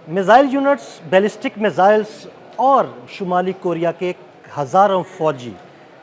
Missile units, ballistic missiles और शुमाली Korea के हज़ारों फौजी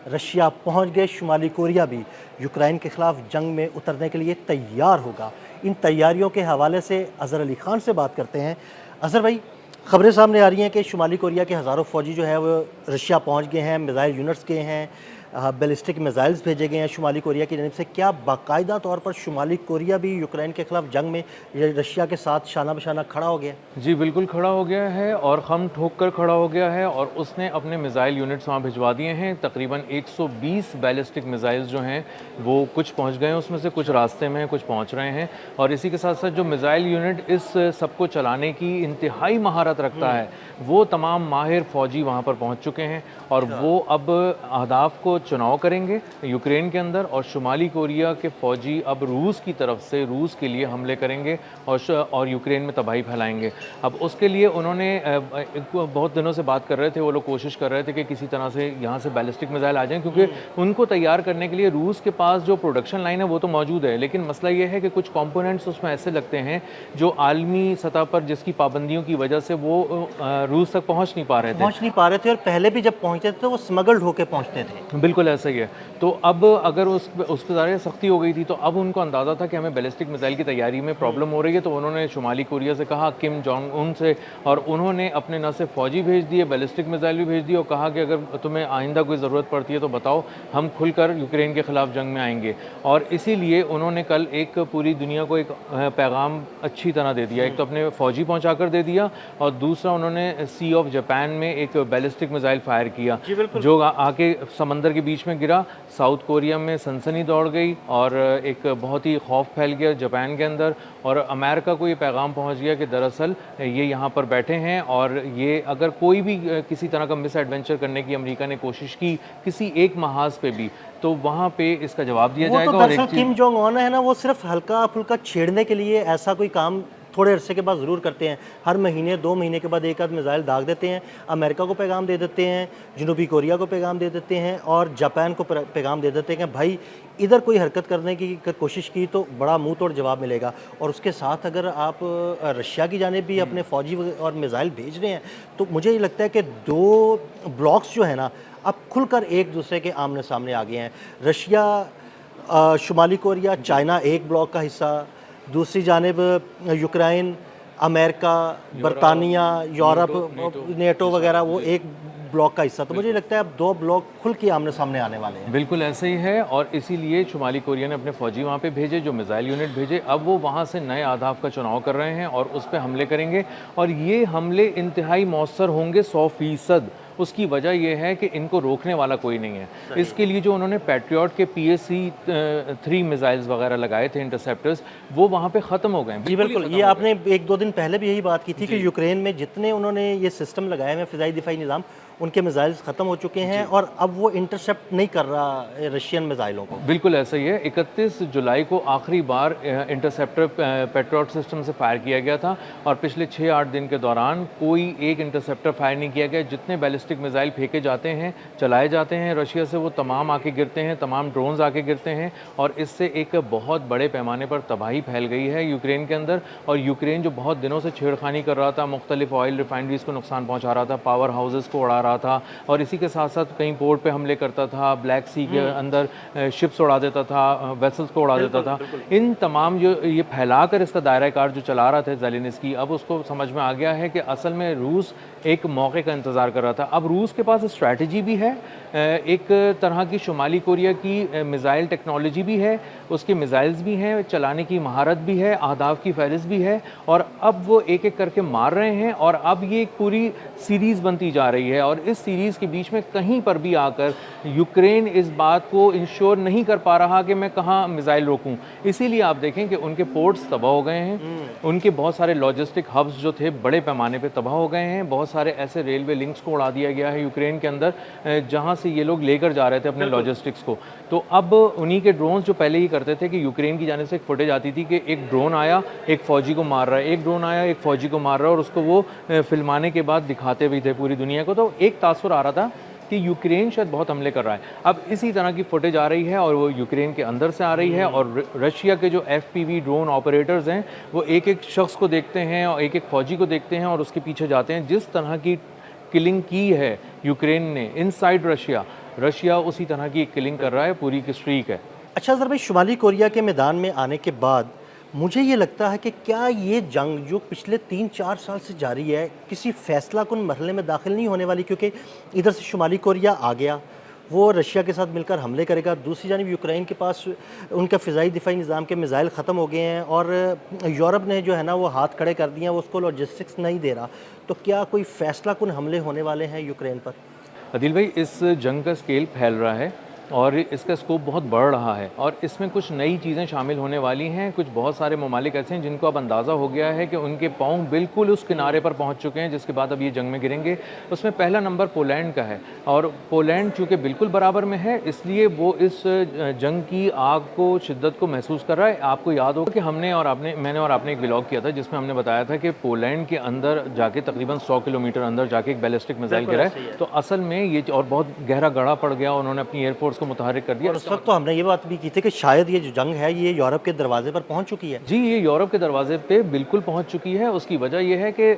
रशिया पहुंच गए। शुमाली कोरिया भी यूक्रेन के ख़िलाफ़ जंग में उतरने के लिए तैयार होगा। इन तैयारियों के हवाले से अज़हर अली ख़ान से बात करते हैं। अज़हर भाई, ख़बरें सामने आ रही हैं कि शुमाली कोरिया के हज़ारों फ़ौजी जो है वो रशिया पहुंच गए हैं, मिसाइल यूनिट्स गए हैं, बैलिस्टिक मिसाइल्स भेजे गए हैं शुमाली कोरिया की जानिब से। क्या बाकायदा तौर पर शुमाली कोरिया भी यूक्रेन के ख़िलाफ़ जंग में रशिया के साथ शाना बशाना खड़ा हो गया? जी, बिल्कुल खड़ा हो गया है और खम ठोक कर खड़ा हो गया है और उसने अपने मिसाइल यूनिट्स वहाँ भिजवा दिए हैं। तकरीबन 120 बैलिस्टिक मिसाइल्स जो हैं वो कुछ पहुँच गए हैं, उसमें से कुछ रास्ते में हैं, कुछ पहुँच रहे हैं। और इसी के साथ साथ जो मिसाइल यूनिट इस सबको चलाने की इंतहाई महारत रखता है, वो तमाम माहिर फ़ौजी वहाँ पर पहुँच चुके हैं और वो अब अहदाफ को चुनाव करेंगे यूक्रेन के अंदर। और शुमाली कोरिया के फ़ौजी अब रूस की तरफ से रूस के लिए हमले करेंगे और यूक्रेन में तबाही फैलाएंगे। अब उसके लिए उन्होंने बहुत दिनों से बात कर रहे थे, वो लोग कोशिश कर रहे थे कि किसी तरह से यहाँ से बैलिस्टिक मिसाइल आ जाएं, क्योंकि उनको तैयार करने के लिए रूस के पास जो प्रोडक्शन लाइन है वो तो मौजूद है, लेकिन मसला ये है कि कुछ कंपोनेंट्स उसमें ऐसे लगते हैं जो आलमी सतह पर जिसकी पाबंदियों की वजह से वो रूस तक पहुँच नहीं पा रहे थे। और पहले भी जब पहुंचते थे तो वो स्मगल्ड होके पहुंचते थे। बिल्कुल ऐसा ही है। तो अब अगर उस पर ज़्यादा सख्ती हो गई थी, तो अब उनको अंदाज़ा था कि हमें बैलिस्टिक मिसाइल की तैयारी में प्रॉब्लम हो रही है, तो उन्होंने शुमाली कोरिया से कहा, किम जोंग उन से, और उन्होंने अपने न सिर्फ फ़ौजी भेज दिए, बैलिस्टिक मिसाइल भी भेज दिए और कहा कि अगर तुम्हें आइंदा कोई ज़रूरत पड़ती है तो बताओ, हम खुलकर यूक्रेन के ख़िलाफ़ जंग में आएंगे। और इसीलिए उन्होंने कल एक पूरी दुनिया को एक पैगाम अच्छी तरह दे दिया। एक तो अपने फ़ौजी पहुँचा कर दे दिया और दूसरा उन्होंने सी ऑफ जापान में एक बैलिस्टिक मिसाइल फायर किया जो आके समंदर के बीच में गिरा। साउथ कोरिया में सनसनी दौड़ गई और एक बहुत ही खौफ फैल गया जापान के अंदर, और अमेरिका को ये पैगाम पहुंच गया कि दरअसल ये यहाँ पर बैठे हैं और ये अगर कोई भी किसी तरह का मिस एडवेंचर करने की अमेरिका ने कोशिश की किसी एक महाज पे भी, तो वहाँ पे इसका जवाब दिया वो तो जाएगा। और एक दरअसल चीज़ किम जोंग उन है ना, वो सिर्फ हल्का फुल्का छेड़ने के लिए ऐसा कोई काम थोड़े अरसे के बाद ज़रूर करते हैं। हर महीने 2 महीने के बाद एक आध मिसाइल दाग देते हैं, अमेरिका को पैगाम दे देते हैं, जनूबी कोरिया को पैगाम दे देते हैं और जापान को पैगाम दे देते हैं कि भाई इधर कोई हरकत करने की कोशिश की तो बड़ा मुंह तोड़ जवाब मिलेगा। और उसके साथ अगर आप रशिया की जानिब भी अपने फ़ौजी और मिसाइल भेज रहे हैं, तो मुझे ये लगता है कि 2 ब्लॉक्स जो है ना, अब खुलकर एक दूसरे के आमने सामने आ गए हैं। रशिया, शुमाली कोरिया, चाइना एक ब्लॉक का हिस्सा, दूसरी जानिब यूक्रेन, अमेरिका, बरतानिया, यूरोप, नेटो वगैरह वो एक ब्लॉक का हिस्सा। तो मुझे लगता है अब 2 ब्लॉक खुल के आमने सामने आने वाले हैं। बिल्कुल ऐसे ही है और इसीलिए शुमाली कोरिया ने अपने फ़ौजी वहाँ पे भेजे, जो मिसाइल यूनिट भेजे। अब वो वहाँ से नए अहदाफ का चुनाव कर रहे हैं और उस पे हमले करेंगे और ये हमले इंतहाई मौसर होंगे 100%। उसकी वजह यह है कि इनको रोकने वाला कोई नहीं है। इसके लिए जो उन्होंने पैट्रियट के PSC-3 मिसाइल्स वगैरह लगाए थे, इंटरसेप्टर्स, वो वहाँ पे ख़त्म हो गए। जी बिल्कुल, ये आपने 1-2 दिन पहले भी यही बात की थी कि यूक्रेन में जितने उन्होंने ये सिस्टम लगाए हैं फ़िज़ाई दिफ़ाई निज़ाम, उनके मिसाइल्स ख़त्म हो चुके हैं और अब वो इंटरसेप्ट नहीं कर रहा रशियन मिसाइलों को। बिल्कुल ऐसा ही है। 31 जुलाई को आखिरी बार इंटरसेप्टर पैट्रियट सिस्टम से फायर किया गया था और पिछले 6-8 दिन के दौरान कोई एक इंटरसेप्टर फायर नहीं किया गया। जितने बैलिस्टिक मिसाइल फेंके जाते हैं, चलाए जाते हैं रशिया से, वो तमाम आके गिरते हैं, तमाम ड्रोन्स आके गिरते हैं और इससे एक बहुत बड़े पैमाने पर तबाही फैल गई है यूक्रेन के अंदर। और यूक्रेन जो बहुत दिनों से छेड़खानी कर रहा था, मुख्तलिफ ऑयल रिफाइनरीज़ को नुकसान पहुँचा रहा था, पावर हाउसेज़ को उड़ा रहा था और इसी के साथ साथ कहीं पोर्ट पे हमले करता था, ब्लैक सी के अंदर शिप्स उड़ा देता था, वेसल्स को उड़ा देता था। इन तमाम जो ये फैलाकर इसका दायरा कार जो चला रहा था ज़ेलेंस्की, अब उसको समझ में आ गया है कि असल में रूस एक मौके का इंतज़ार कर रहा था। अब रूस के पास स्ट्रैटेजी भी है, एक तरह की शुमाली कोरिया की मिसाइल टेक्नोलॉजी भी है, उसके मिसाइल्स भी हैं, चलाने की महारत भी है, अहदाफ की फहरिस्त भी है और अब वो एक एक करके मार रहे हैं और अब ये एक पूरी सीरीज़ बनती जा रही है। और इस सीरीज़ के बीच में कहीं पर भी आकर यूक्रेन इस बात को इंश्योर नहीं कर पा रहा कि मैं कहाँ मिसाइल रोकूं। इसीलिए आप देखें कि उनके पोर्ट्स तबाह हो गए हैं, उनके बहुत सारे लॉजिस्टिक हब्स जो थे बड़े पैमाने पे तबाह हो गए हैं, बहुत सारे ऐसे रेलवे लिंक्स को उड़ा दिया गया है यूक्रेन के अंदर जहाँ से ये लोग लेकर जा रहे थे अपने लॉजिस्टिक्स को। तो अब उन्हीं के ड्रोन्स जो पहले ही करते थे कि यूक्रेन की जाने से एक फुटेज आती थी कि एक ड्रोन आया, एक फ़ौजी को मार रहा है, एक ड्रोन आया, एक फ़ौजी को मार रहा है और उसको वो फिल्माने के बाद दिखाते भी थे पूरी दुनिया को। तो एक तासुर आ रहा था कि यूक्रेन शायद बहुत हमले कर रहा है। अब इसी तरह की फुटेज आ रही है और वो यूक्रेन के अंदर से आ रही है, और रशिया के जो FPV ड्रोन ऑपरेटर्स हैं वो एक एक शख्स को देखते हैं और एक एक फौजी को देखते हैं और उसके पीछे जाते हैं। जिस तरह की किलिंग की है यूक्रेन ने इनसाइड रशिया, रशिया उसी तरह की किलिंग कर रहा है, पूरी की स्ट्रीक है। अच्छा अज़हर भाई, शुमाली कोरिया के मैदान में आने के बाद मुझे ये लगता है कि क्या ये जंग जो पिछले 3-4 साल से जारी है किसी फैसला कुन मरहले में दाखिल नहीं होने वाली, क्योंकि इधर से शुमाली कोरिया आ गया, वो रशिया के साथ मिलकर हमले करेगा, दूसरी जानिब यूक्रेन के पास उनका फ़िज़ाई दिफाई निज़ाम के मिज़ाइल ख़त्म हो गए हैं और यूरोप ने जो है ना वो हाथ खड़े कर दिए हैं, वो उसको लॉजिस्टिक्स नहीं दे रहा। तो क्या कोई फ़ैसला कुन हमले होने वाले हैं यूक्रेन पर? अदिल भाई, इस जंग का स्केल फैल रहा है और इसका स्कोप बहुत बढ़ रहा है और इसमें कुछ नई चीज़ें शामिल होने वाली हैं। कुछ बहुत सारे ममालिक ऐसे हैं जिनको अब अंदाज़ा हो गया है कि उनके पाँव बिल्कुल उस किनारे पर पहुंच चुके हैं जिसके बाद अब ये जंग में गिरेंगे। उसमें पहला नंबर पोलैंड का है और पोलैंड चूँकि बिल्कुल बराबर में है इसलिए वो इस जंग की आग को, शिद्दत को महसूस कर रहा है। आपको याद होगा कि मैंने और आपने एक व्लॉग किया था जिसमें हमने बताया था कि पोलैंड के अंदर जाके तकरीबन 100 किलोमीटर अंदर जाके एक बैलिस्टिक मिसाइल गिरा है। तो असल में ये और बहुत गहरा गड़ा पड़ गया, उन्होंने अपनी एयरफोर्स को मुतहरिक कर दिया। और उस वक्त तो हमने ये बात भी की थी कि शायद ये जो जंग है ये यूरोप के दरवाजे पर पहुंच चुकी है। जी, ये यूरोप के दरवाजे पे बिल्कुल पहुंच चुकी है। उसकी वजह यह है कि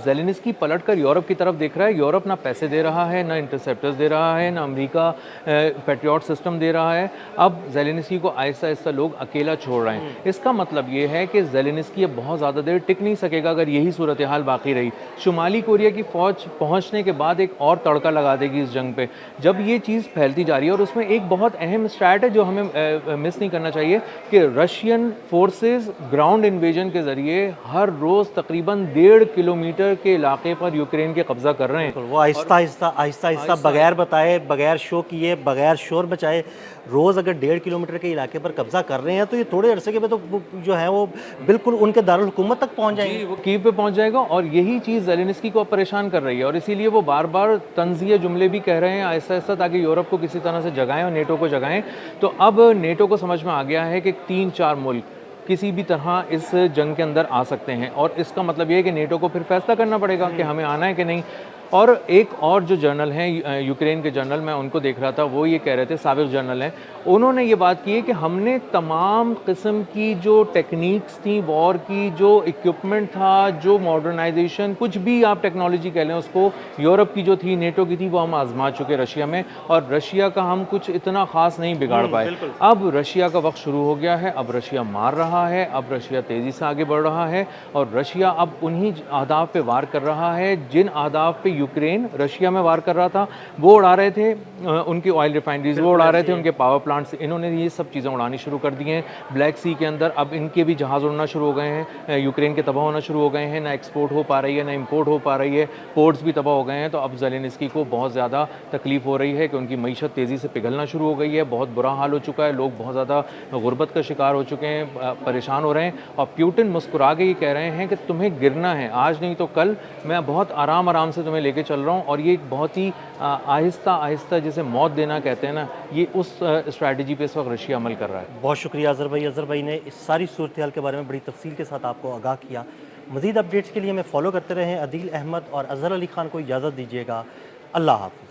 ज़ेलेंस्की पलट कर यूरोप की तरफ देख रहा है। यूरोप ना पैसे दे रहा है, ना इंटरसेप्टर्स दे रहा है, ना अमेरिका पैट्रियट सिस्टम दे रहा है। अब ज़ेलेंस्की को आहिस्ता आहिस्ता लोग अकेला छोड़ रहे हैं। इसका मतलब ये है कि ज़ेलेंस्की अब बहुत ज़्यादा देर टिक नहीं सकेगा अगर यही सूरत हाल बाकी रही। शुमाली कोरिया की फ़ौज पहुँचने के बाद एक और तड़का लगा देगी इस जंग पे। जब ये चीज़ फैलती जा रही है और उसमें एक बहुत अहम स्ट्रैट है जो हमें मिस नहीं करना चाहिए कि रशियन फोर्सेस ग्राउंड इन्वेजन के ज़रिए हर रोज़ तकरीबन 1.5 किलोमीटर के इलाके पर यूक्रेन के कब्ज़ा कर रहे हैं। वो आहिस्ता बगैर बताए, बगैर शो किए, बगैर शोर मचाए रोज़ अगर 1.5 किलोमीटर के इलाके पर कब्जा कर रहे हैं तो ये थोड़े अरसे के बाद तो जो है वो बिल्कुल उनके दारुल हुकूमत तक पहुंच जाएंगे। वो कीव पे पहुंच जाएगा और यही चीज़ ज़ेलेंस्की को परेशान कर रही है और इसीलिए वो बार बार तंज़िया जुमले भी कह रहे हैं आहिस्ता आहिस्ता ताकि यूरोप को किसी तरह से जगाएं और नेटो को जगाएं। तो अब नेटो को समझ में आ गया है कि 3-4 मुल्क किसी भी तरह इस जंग के अंदर आ सकते हैं और इसका मतलब ये है कि नेटो को फिर फैसला करना पड़ेगा कि हमें आना है कि नहीं। और एक और जो जनरल हैं यूक्रेन के जनरल, मैं उनको देख रहा था, वो ये कह रहे थे, साबिक जनरल हैं, उन्होंने ये बात की है कि हमने तमाम किस्म की जो टेक्निक्स थी वॉर की, जो इक्विपमेंट था, जो मॉडर्नाइजेशन, कुछ भी आप टेक्नोलॉजी कह लें उसको, यूरोप की जो थी, नेटो की थी, वो हम आजमा चुके रशिया में और रशिया का हम कुछ इतना ख़ास नहीं बिगाड़ पाए। अब रशिया का वक्त शुरू हो गया है, अब रशिया मार रहा है, अब रशिया तेज़ी से आगे बढ़ रहा है और रशिया अब उन्हीं अहदाफ पे वार कर रहा है जिन अहदाफ पे यूक्रेन रशिया में वार कर रहा था। वो उड़ा रहे थे उनकी ऑयल रिफाइनरीज, वो उड़ा रहे थे उनके पावर प्लांट्स, इन्होंने ये सब चीज़ें उड़ानी शुरू कर दी हैं। ब्लैक सी के अंदर अब इनके भी जहाज़ उड़ना शुरू हो गए हैं, यूक्रेन के तबाह होना शुरू हो गए हैं, ना एक्सपोर्ट हो पा रही है ना इम्पोर्ट हो पा रही है, पोर्ट्स भी तबाह हो गए हैं। तो अब ज़ेलेंस्की को बहुत ज़्यादा तकलीफ़ हो रही है कि उनकी मईशत तेज़ी से पिघलना शुरू हो गई है, बहुत बुरा हाल हो चुका है, लोग बहुत ज़्यादा गुर्बत का शिकार हो चुके हैं, परेशान हो रहे हैं। और प्यूटिन मुस्कुरा के ये कह रहे हैं कि तुम्हें गिरना है, आज नहीं तो कल, मैं बहुत आराम से तुम्हें लेके चल रहा हूँ। और ये एक बहुत ही आहिस्ता आहिस्ता, जिसे मौत देना कहते हैं ना, ये उस स्ट्रैटेजी पे इस वक्त रशिया अमल कर रहा है। बहुत शुक्रिया अज़हर भाई। अज़हर भाई ने इस सारी सूरत हाल के बारे में बड़ी तफसील के साथ आपको आगाह किया। मज़ीद अपडेट्स के लिए हमें फॉलो करते रहें। अदील अहमद और अज़हर अली ख़ान को इजाज़त दीजिएगा। अल्लाह हाफ़िज़।